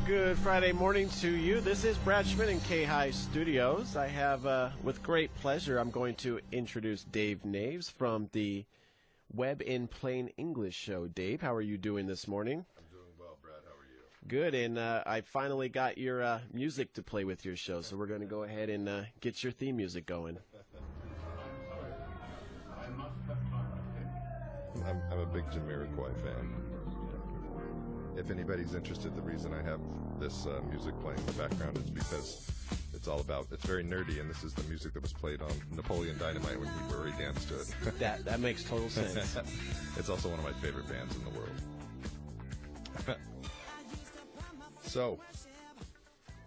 Good Friday morning to you. This is Brad Schmidt in KAHI Studios. I have, with great pleasure, I'm going to introduce Dave Naves from the Web in Plain English show. Dave, how are you doing this morning? I'm doing well, Brad. How are you? Good, and I finally got your music to play with your show, so we're going to go ahead and get your theme music going. I'm a big Jamiroquai fan. If anybody's interested, the reason I have this music playing in the background is because it's very nerdy, and this is the music that was played on Napoleon Dynamite when Pete Murray danced to it. That makes total sense. It's also one of my favorite bands in the world. So,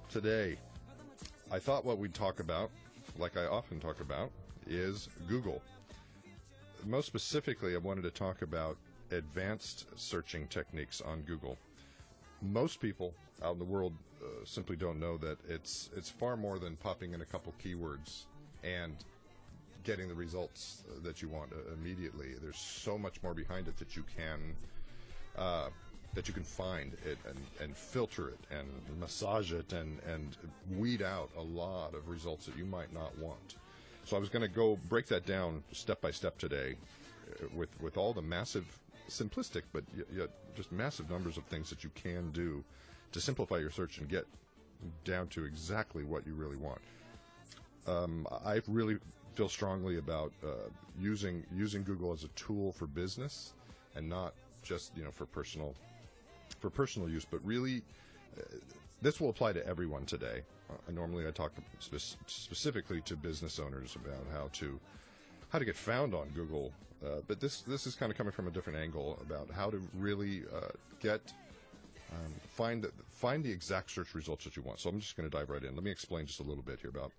today, I thought what we'd talk about, like I often talk about, is Google. Most specifically, I wanted to talk about advanced searching techniques on Google. Most people out in the world simply don't know that it's far more than popping in a couple keywords and getting the results that you want immediately. There's so much more behind it that you can find it and filter it and massage it and weed out a lot of results that you might not want. So I was going to go break that down step by step today with all the massive, simplistic, but yet just massive numbers of things that you can do to simplify your search and get down to exactly what you really want. I really feel strongly about using Google as a tool for business and not just for personal use, but really this will apply to everyone today. Normally I talk specifically to business owners about how to get found on Google, but this is kind of coming from a different angle about how to really find the exact search results that you want. So I'm just going to dive right in. Let me explain just a little bit here about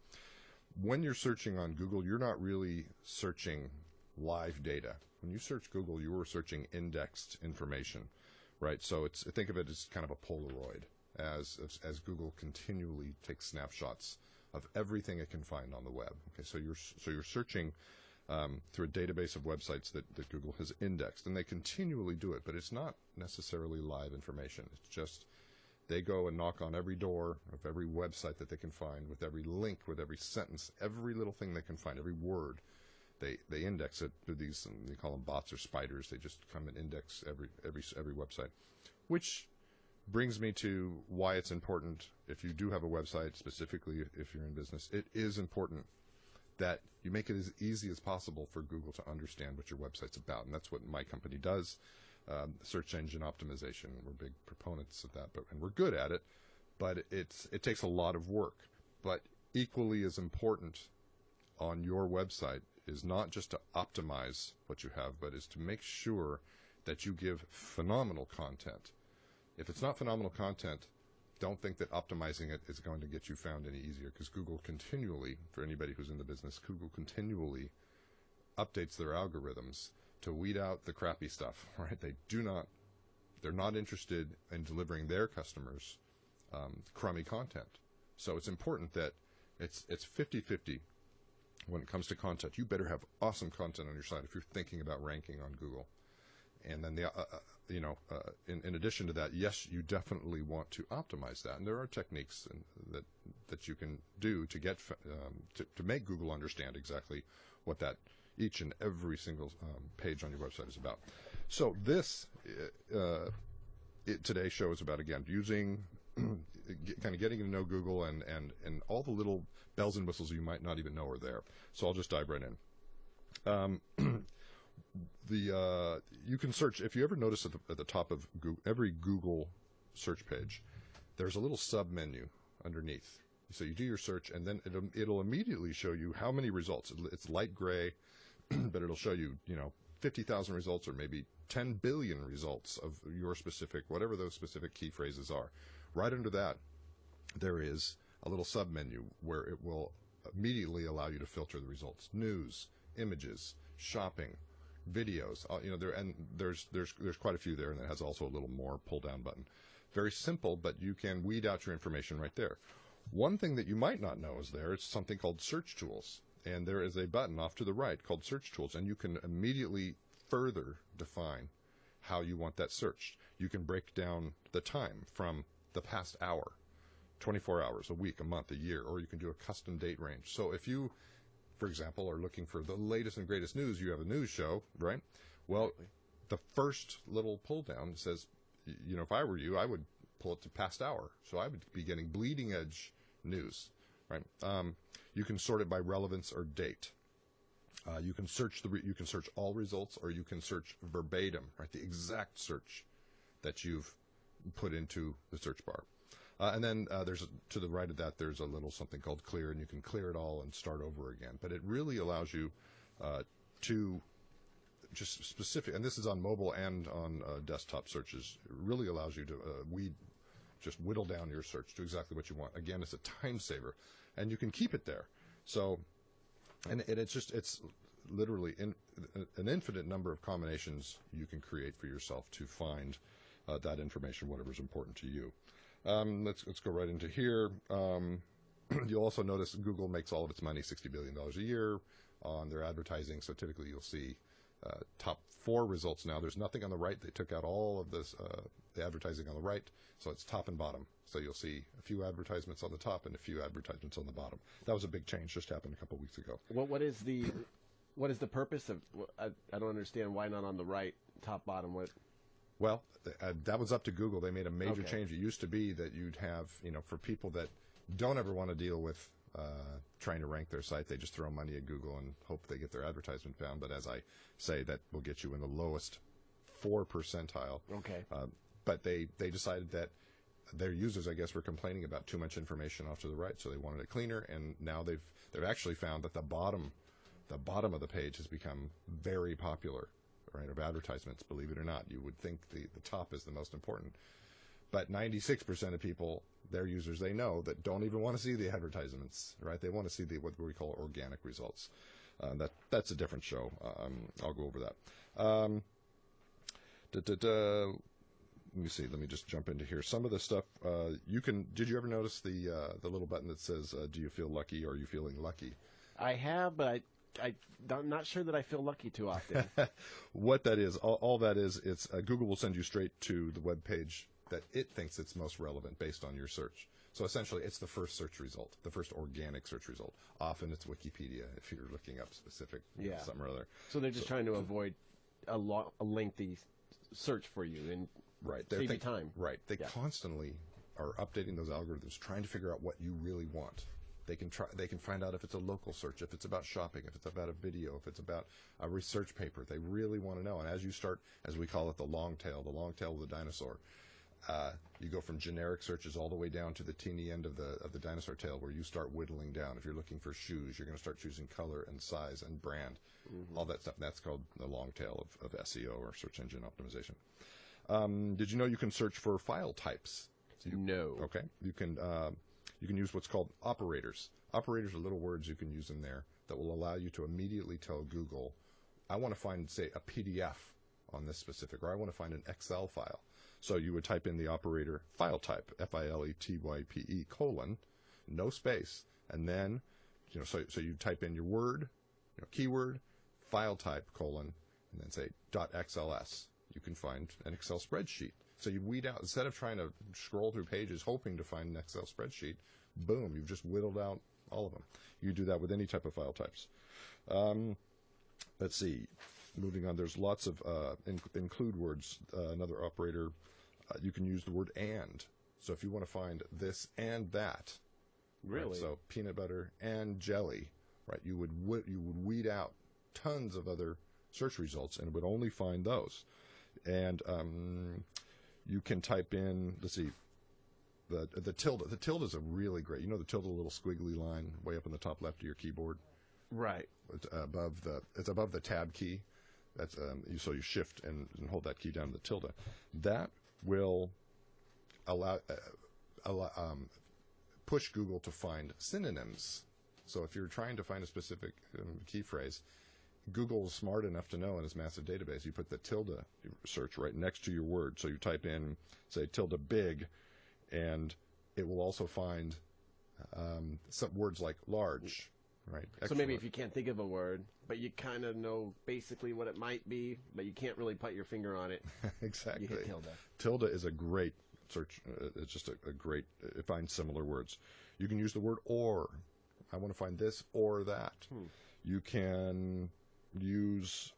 when you're searching on Google, you're not really searching live data. When you search Google, you are searching indexed information, right? So think of it as kind of a Polaroid, as Google continually takes snapshots of everything it can find on the web. Okay, so you're searching through a database of websites that Google has indexed, and they continually do it, but it's not necessarily live information. It's just they go and knock on every door of every website that they can find, with every link, with every sentence, every little thing they can find, every word. They index it through these, and they call them bots or spiders. They just come and index every website, which brings me to why it's important. If you do have a website, specifically if you're in business, it is important that you make it as easy as possible for Google to understand what your website's about. And that's what my company does, search engine optimization. We're big proponents of that, and we're good at it, but it takes a lot of work. But equally as important on your website is not just to optimize what you have, but is to make sure that you give phenomenal content. If it's not phenomenal content, don't think that optimizing it is going to get you found any easier, because Google continually, for anybody who's in the business, Google continually updates their algorithms to weed out the crappy stuff, right? They're not interested in delivering their customers crummy content. So it's important that it's 50-50 when it comes to content. You better have awesome content on your site if you're thinking about ranking on Google. And then in addition to that, yes, you definitely want to optimize that, and there are techniques that you can do to get to make Google understand exactly what that each and every single page on your website is about. So this today's show is about, again, using kind of getting to know Google and all the little bells and whistles you might not even know are there. So I'll just dive right in. You can search. If you ever notice at the top of every Google search page, there's a little sub menu underneath. So you do your search, and then it'll immediately show you how many results. It's light gray, but it'll show you 50,000 results, or maybe 10 billion results of your specific, whatever those specific key phrases are. Right under that, there is a little sub menu where it will immediately allow you to filter the results: news, images, shopping, videos. There's quite a few there, and it has also a little more pull down button. Very simple, but you can weed out your information right there. One thing that you might not know is there. It's something called Search Tools, and there is a button off to the right called Search Tools, and you can immediately further define how you want that searched. You can break down the time from the past hour, 24 hours, a week, a month, a year, or you can do a custom date range. So if you, for example, are looking for the latest and greatest news, you have a news show, right? Well, the first little pull down says, you know, if I were you, I would pull it to past hour. So I would be getting bleeding edge news, right? You can sort it by relevance or date. You can search you can search all results, or you can search verbatim, right? The exact search that you've put into the search bar. And then to the right of that, there's a little something called clear, and you can clear it all and start over again. But it really allows you to just specific, and this is on mobile and on desktop searches. It really allows you to just whittle down your search to exactly what you want. Again, it's a time saver, and you can keep it there. So, and it's literally an infinite number of combinations you can create for yourself to find that information, whatever's important to you. Let's go right into here. You'll also notice Google makes all of its money, $60 billion a year, on their advertising. So typically you'll see top 4 results now. There's nothing on the right. They took out all of this, the advertising on the right, so it's top and bottom. So you'll see a few advertisements on the top and a few advertisements on the bottom. That was a big change, just happened a couple of weeks ago. What is the purpose of? I don't understand why not on the right, top, bottom. What? Well, that was up to Google. They made a major change. It used to be that you'd have, you know, for people that don't ever want to deal with trying to rank their site, they just throw money at Google and hope they get their advertisement found. But as I say, that will get you in the lowest 4 percentile. Okay. But they decided that their users, I guess, were complaining about too much information off to the right, so they wanted it cleaner. And now they've actually found that the bottom of the page has become very popular, right, of advertisements. Believe it or not, you would think the top is the most important, but 96% of people, their users, they know that don't even want to see the advertisements, right? They want to see what we call organic results. That's a different show. I'll go over that. Let me see. Let me just jump into here. Some of the stuff you can. Did you ever notice the little button that says, "Do you feel lucky? Or are you feeling lucky?" I have, but I'm not sure that I feel lucky too often. What that is, all that is, it's Google will send you straight to the web page that it thinks it's most relevant based on your search. So essentially, it's the first search result, the first organic search result. Often it's Wikipedia if you're looking up specific something or other. So they're just trying to avoid a lengthy search for you and save you time. Right. They constantly are updating those algorithms, trying to figure out what you really want. They can find out if it's a local search, if it's about shopping, if it's about a video, if it's about a research paper. They really want to know. And as you start, as we call it, the long tail of the dinosaur, you go from generic searches all the way down to the teeny end of the dinosaur tail, where you start whittling down. If you're looking for shoes, you're going to start choosing color and size and brand, all that stuff. That's called the long tail of SEO, or search engine optimization. Did you know you can search for file types? No. Okay. You can use what's called operators. Operators are little words you can use in there that will allow you to immediately tell Google, I want to find, say, a PDF on this specific, or I want to find an Excel file. So you would type in the operator file type, FILETYPE : no space, and then, so you type in your word, keyword, file type : and then say .xls. You can find an Excel spreadsheet. So you weed out, instead of trying to scroll through pages hoping to find an Excel spreadsheet, boom, you've just whittled out all of them. You do that with any type of file types. Let's see. Moving on, there's lots of include words. Another operator, you can use the word and. So if you want to find this and that, really, right? So peanut butter and jelly, right? You would weed out tons of other search results and would only find those. And you can type in, let's see, the tilde. The tilde is a really great. The tilde, little squiggly line way up in the top left of your keyboard. Right. It's above the tab key. That's so you shift and hold that key down to the tilde. That will allow push Google to find synonyms. So if you're trying to find a specific key phrase, Google is smart enough to know in its massive database, you put the tilde search right next to your word. So you type in, say, tilde big, and it will also find some words like large, right? So maybe if you can't think of a word, but you kind of know basically what it might be, but you can't really put your finger on it. Exactly. You hit tilde. Tilde is a great search. It's just a great, it finds similar words. You can use the word or. I want to find this or that. You can use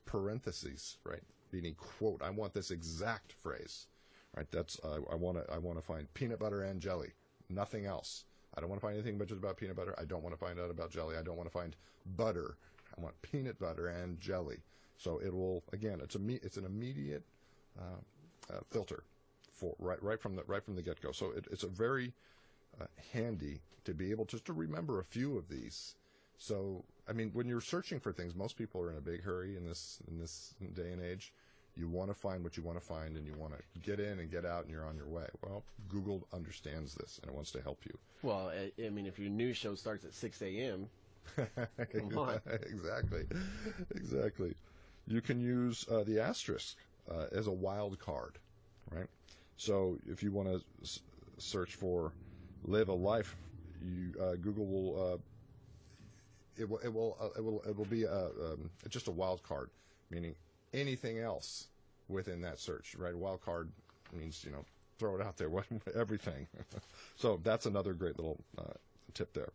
parentheses, right? Meaning quote. I want this exact phrase, right? That's I want to find peanut butter and jelly, nothing else. I don't want to find anything but just about peanut butter. I don't want to find out about jelly. I don't want to find butter. I want peanut butter and jelly. So it will, again, it's an immediate filter for right from the get-go. So it's a very handy to be able just to remember a few of these. So I mean, when you're searching for things, most people are in a big hurry in this day and age. You want to find what you want to find, and you want to get in and get out, and you're on your way. Well, Google understands this, and it wants to help you. Well, I mean, if your news show starts at 6 a.m., come on. Exactly. You can use the asterisk as a wild card, right? So if you want to search for live a life, Google will it will be just a wild card, meaning anything else within that search, right? Wild card means, throw it out there, everything. So that's another great little tip there.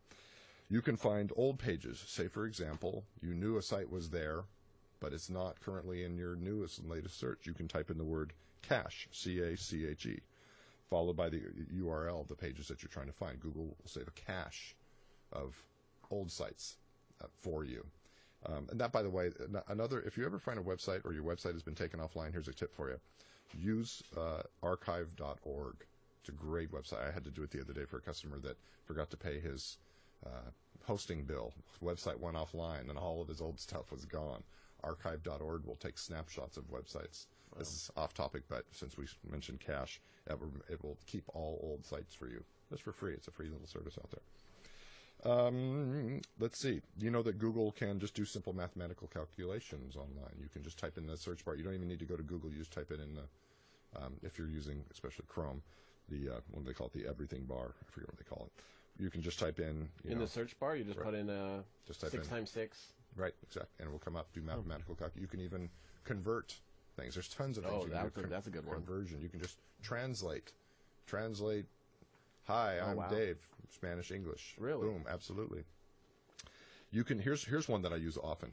You can find old pages. Say, for example, you knew a site was there, but it's not currently in your newest and latest search. You can type in the word cache, C-A-C-H-E, followed by the URL of the pages that you're trying to find. Google will save a cache of old sites for you. And that, by the way, if you ever find a website or your website has been taken offline, here's a tip for you. Use archive.org. It's a great website. I had to do it the other day for a customer that forgot to pay his hosting bill. His website went offline, and all of his old stuff was gone. Archive.org will take snapshots of websites. Wow. This is off topic, but since we mentioned cache, it will keep all old sites for you. Just for free. It's a free little service out there. Let's see. You know that Google can just do simple mathematical calculations online. You can just type in the search bar. You don't even need to go to Google. You just type it in the, if you're using, especially Chrome, what do they call it? The everything bar. I forget what they call it. You can just type in, the search bar, you just put in just type 6 times 6. Right, exactly. And it will come up, do mathematical calculation. You can even convert things. There's tons of things. Oh, that's a good one. Conversion. You can just translate. Hi, I'm Dave. Spanish, English. Really? Boom, absolutely. You can. Here's one that I use often.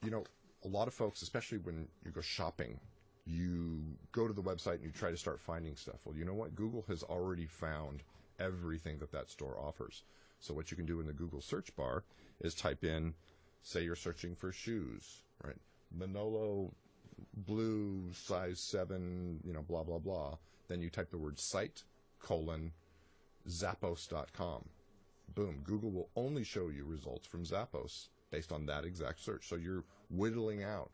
A lot of folks, especially when you go shopping, you go to the website and you try to start finding stuff. Well, you know what? Google has already found everything that store offers. So what you can do in the Google search bar is type in, say you're searching for shoes, right? Manolo blue size 7, blah, blah, blah. Then you type the word site, Zappos.com. Boom. Google will only show you results from Zappos based on that exact search. So you're whittling out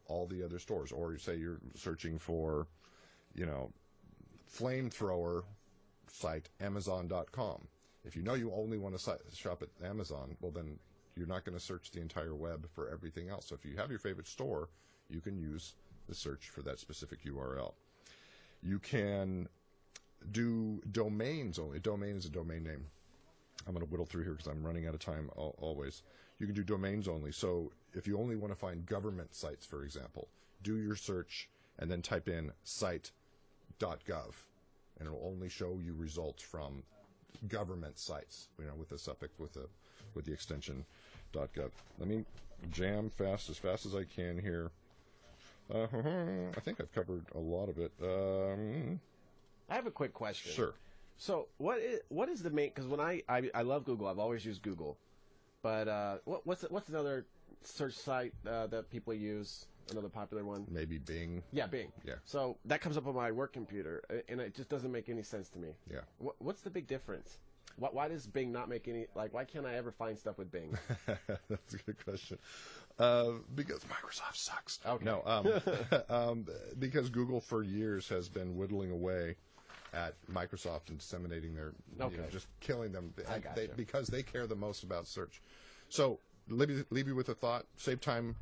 all the other stores. Or you say you're searching for, flamethrower site, Amazon.com. If you know you only want to shop at Amazon, well, then you're not going to search the entire web for everything else. So if you have your favorite store, you can use the search for that specific URL. You can do domains only. Domain is a domain name. I'm going to whittle through here because I'm running out of time always. You can do domains only. So if you only want to find government sites, for example, do your search and then type in site.gov, and it'll only show you results from government sites, with the suffix, with the extension .gov. Let me jam as fast as I can here. I think I've covered a lot of it. I have a quick question. Sure. So what is the main? Because when I love Google, I've always used Google, but what's another search site that people use? Another popular one? Maybe Bing. Yeah, Bing. Yeah. So that comes up on my work computer, and it just doesn't make any sense to me. Yeah. What's the big difference? Why does Bing not make any? Why can't I ever find stuff with Bing? That's a good question. Because Microsoft sucks. Okay. No, because Google for years has been whittling away at Microsoft and disseminating their, just killing them. Because they care the most about search. So leave you with a thought. Save time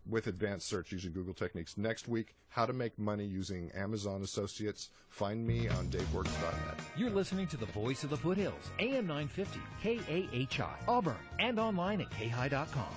with advanced search using Google techniques. Next week, how to make money using Amazon Associates. Find me on DaveWorks.net. You're listening to the voice of the foothills, AM 950, KAHI, Auburn, and online at KAHI.com.